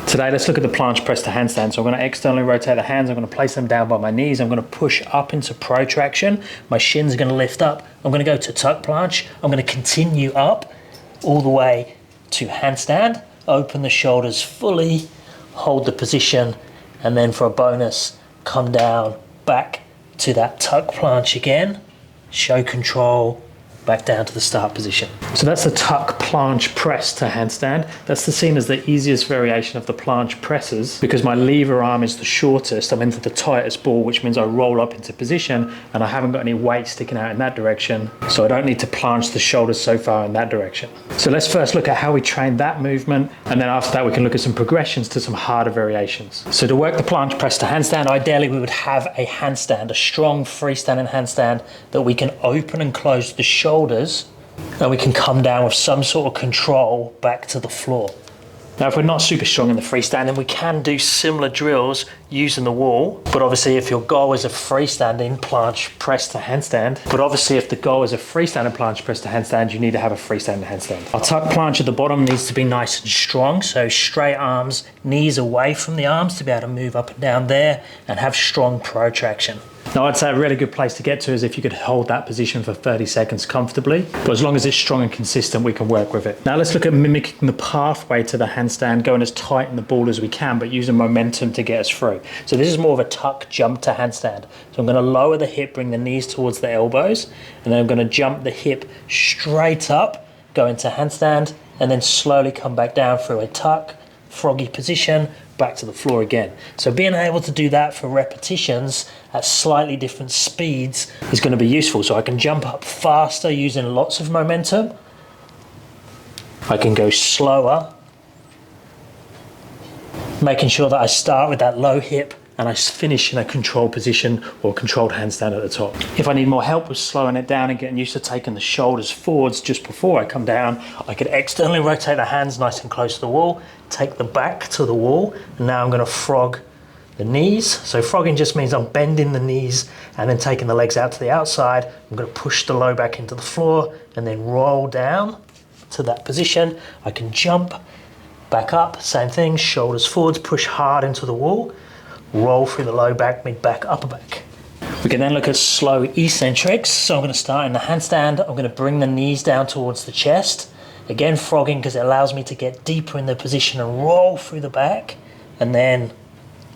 Today, let's look at the planche press to handstand. So I'm going to externally rotate the hands. I'm going to place them down by my knees. I'm going to push up into protraction. My shins are going to lift up. I'm going to go to tuck planche. I'm going to continue up all the way to handstand. Open the shoulders fully, hold the position, and then for a bonus, come down back to that tuck planche again. Show control. Back down to the start position. So that's the tuck planche press to handstand. That's seen as the easiest variation of the planche presses because my lever arm is the shortest. I'm into the tightest ball, which means I roll up into position and I haven't got any weight sticking out in that direction. So I don't need to planche the shoulders so far in that direction. So let's first look at how we train that movement. And then after that, we can look at some progressions to some harder variations. So to work the planche press to handstand, ideally we would have a handstand, a strong freestanding handstand that we can open and close the shoulders, and we can come down with some sort of control back to the floor. Now, if we're not super strong in the freestanding, we can do similar drills using the wall. But obviously, if your goal is a freestanding planche press to handstand, you need to have a freestanding handstand. Our tuck planche at the bottom needs to be nice and strong. So straight arms, knees away from the arms to be able to move up and down there and have strong protraction. Now, I'd say a really good place to get to is if you could hold that position for 30 seconds comfortably. But as long as it's strong and consistent, we can work with it. Now, let's look at mimicking the pathway to the handstand, going as tight in the ball as we can, but using momentum to get us through. So this is more of a tuck jump to handstand. So I'm going to lower the hip, bring the knees towards the elbows, and then I'm going to jump the hip straight up, go into handstand, and then slowly come back down through a tuck, froggy position, back to the floor again. So being able to do that for repetitions at slightly different speeds is going to be useful. So I can jump up faster using lots of momentum. I can go slower, making sure that I start with that low hip and I finish in a controlled position or controlled handstand at the top. If I need more help with slowing it down and getting used to taking the shoulders forwards just before I come down, I could externally rotate the hands nice and close to the wall, take the back to the wall, and now I'm going to frog the knees. So frogging just means I'm bending the knees and then taking the legs out to the outside. I'm going to push the low back into the floor and then roll down to that position. I can jump back up, same thing, shoulders forwards, push hard into the wall, roll through the low back, mid back, upper back. We can then look at slow eccentrics. So I'm going to start in the handstand. I'm going to bring the knees down towards the chest. Again, frogging because it allows me to get deeper in the position and roll through the back. And then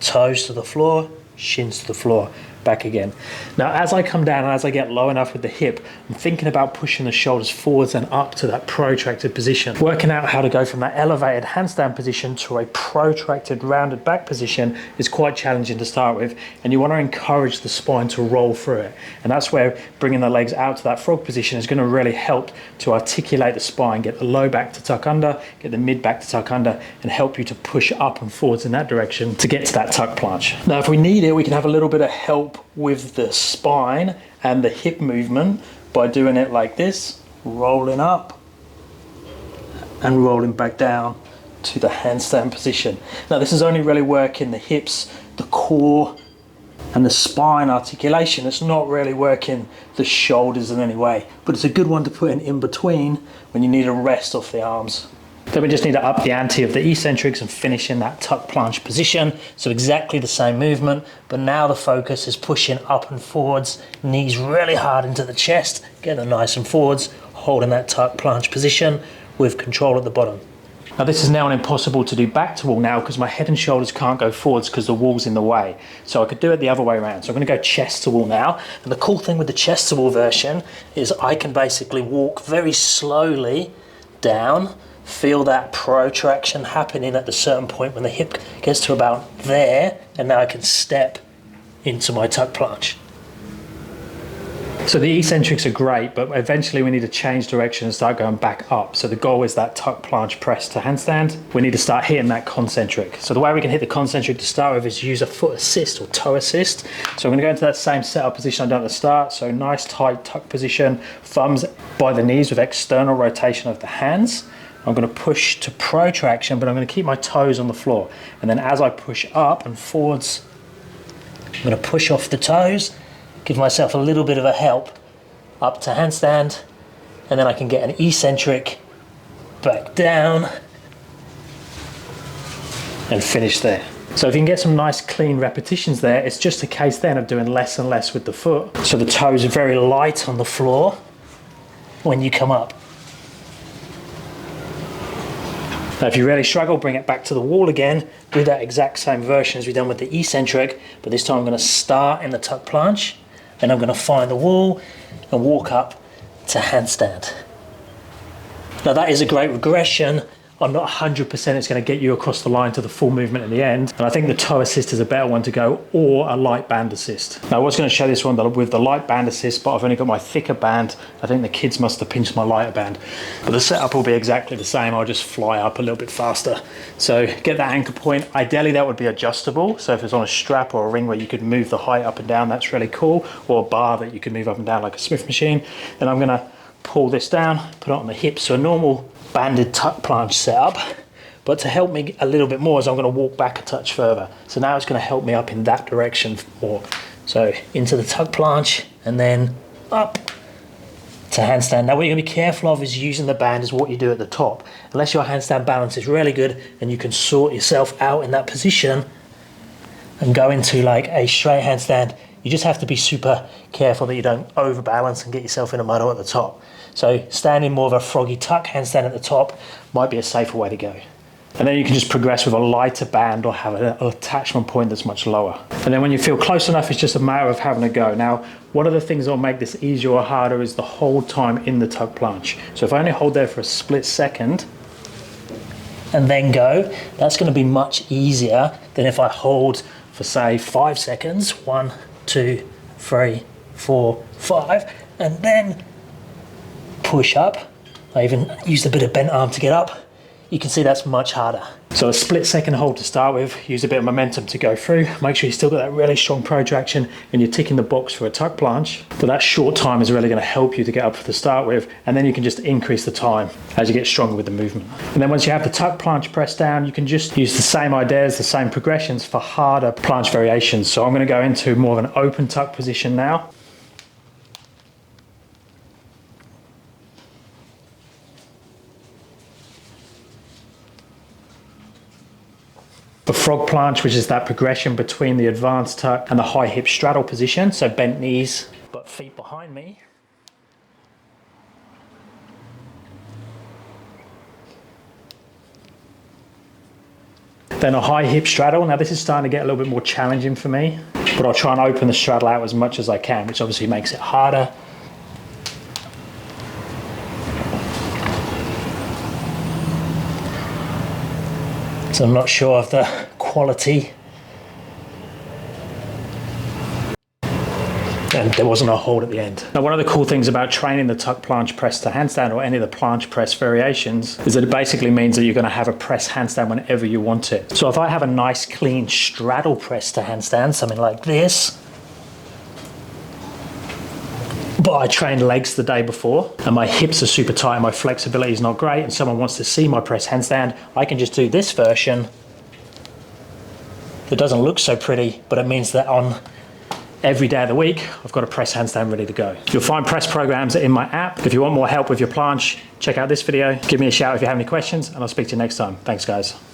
toes to the floor, shins to the floor, back again. Now, as I come down and as I get low enough with the hip, I'm thinking about pushing the shoulders forwards and up to that protracted position. Working out how to go from that elevated handstand position to a protracted rounded back position is quite challenging to start with, and you want to encourage the spine to roll through it. And that's where bringing the legs out to that frog position is going to really help to articulate the spine, get the low back to tuck under, get the mid back to tuck under, and help you to push up and forwards in that direction to get to that tuck planche. Now, if we need it, we can have a little bit of help with the spine and the hip movement by doing it like this, rolling up and rolling back down to the handstand position. Now, this is only really working the hips, the core and the spine articulation. It's not really working the shoulders in any way, but it's a good one to put in between when you need a rest off the arms. Then we just need to up the ante of the eccentrics and finish in that tuck planche position. So exactly the same movement, but now the focus is pushing up and forwards, knees really hard into the chest, get them nice and forwards, holding that tuck planche position with control at the bottom. Now, this is now impossible to do back to wall now because my head and shoulders can't go forwards because the wall's in the way. So I could do it the other way around. So I'm going to go chest to wall now. And the cool thing with the chest to wall version is I can basically walk very slowly down, feel that protraction happening at a certain point when the hip gets to about there, and now I can step into my tuck planche. So the eccentrics are great, but eventually we need to change direction and start going back up. So the goal is that tuck planche press to handstand. We need to start hitting that concentric. So the way we can hit the concentric to start with is use a foot assist or toe assist. So I'm going to go into that same setup position I done at the start. So nice tight tuck position, thumbs by the knees with external rotation of the hands. I'm going to push to protraction, but I'm going to keep my toes on the floor. And then as I push up and forwards, I'm going to push off the toes, give myself a little bit of a help up to handstand, and then I can get an eccentric back down and finish there. So if you can get some nice clean repetitions there, it's just a case then of doing less and less with the foot. So the toes are very light on the floor when you come up. Now if you really struggle, bring it back to the wall again, do that exact same version as we've done with the eccentric, but this time I'm going to start in the tuck planche, then I'm going to find the wall and walk up to handstand. Now that is a great regression. I'm not 100% it's going to get you across the line to the full movement in the end. And I think the toe assist is a better one to go, or a light band assist. Now I was going to show this one with the light band assist, but I've only got my thicker band. I think the kids must have pinched my lighter band. But the setup will be exactly the same. I'll just fly up a little bit faster. So get that anchor point. Ideally that would be adjustable. So if it's on a strap or a ring where you could move the height up and down, that's really cool. Or a bar that you could move up and down like a Smith machine. Then I'm going to pull this down, put it on the hips. So a normal banded tuck planche setup, but to help me a little bit more is I'm going to walk back a touch further. So now it's going to help me up in that direction more. So into the tuck planche and then up to handstand. Now what you're going to be careful of is using the band is what you do at the top. Unless your handstand balance is really good and you can sort yourself out in that position and go into like a straight handstand, you just have to be super careful that you don't overbalance and get yourself in a muddle at the top. So standing more of a froggy tuck handstand at the top might be a safer way to go. And then you can just progress with a lighter band or have an attachment point that's much lower. And then when you feel close enough, it's just a matter of having a go. Now, one of the things that will make this easier or harder is the hold time in the tuck planche. So if I only hold there for a split second and then go, that's going to be much easier than if I hold for say 5 seconds, 1, 2, 3, 4, 5, and then push up. I even used a bit of bent arm to get up. You can see that's much harder. So a split second hold to start with, use a bit of momentum to go through. Make sure you still got that really strong protraction and you're ticking the box for a tuck planche. But that short time is really going to help you to get up to start with, and then you can just increase the time as you get stronger with the movement. And then once you have the tuck planche pressed down, you can just use the same ideas, the same progressions for harder planche variations. So I'm going to go into more of an open tuck position now. The frog planche, which is that progression between the advanced tuck and the high hip straddle position. So bent knees, but feet behind me. Then a high hip straddle. Now this is starting to get a little bit more challenging for me, but I'll try and open the straddle out as much as I can, which obviously makes it harder. So I'm not sure of the quality. And there wasn't a hold at the end. Now, one of the cool things about training the tuck planche press to handstand or any of the planche press variations is that it basically means that you're going to have a press handstand whenever you want it. So if I have a nice clean straddle press to handstand, something like this, but I trained legs the day before and my hips are super tight and my flexibility is not great and someone wants to see my press handstand, I can just do this version that doesn't look so pretty, but it means that on every day of the week, I've got a press handstand ready to go. You'll find press programs in my app. If you want more help with your planche, check out this video. Give me a shout if you have any questions and I'll speak to you next time. Thanks guys.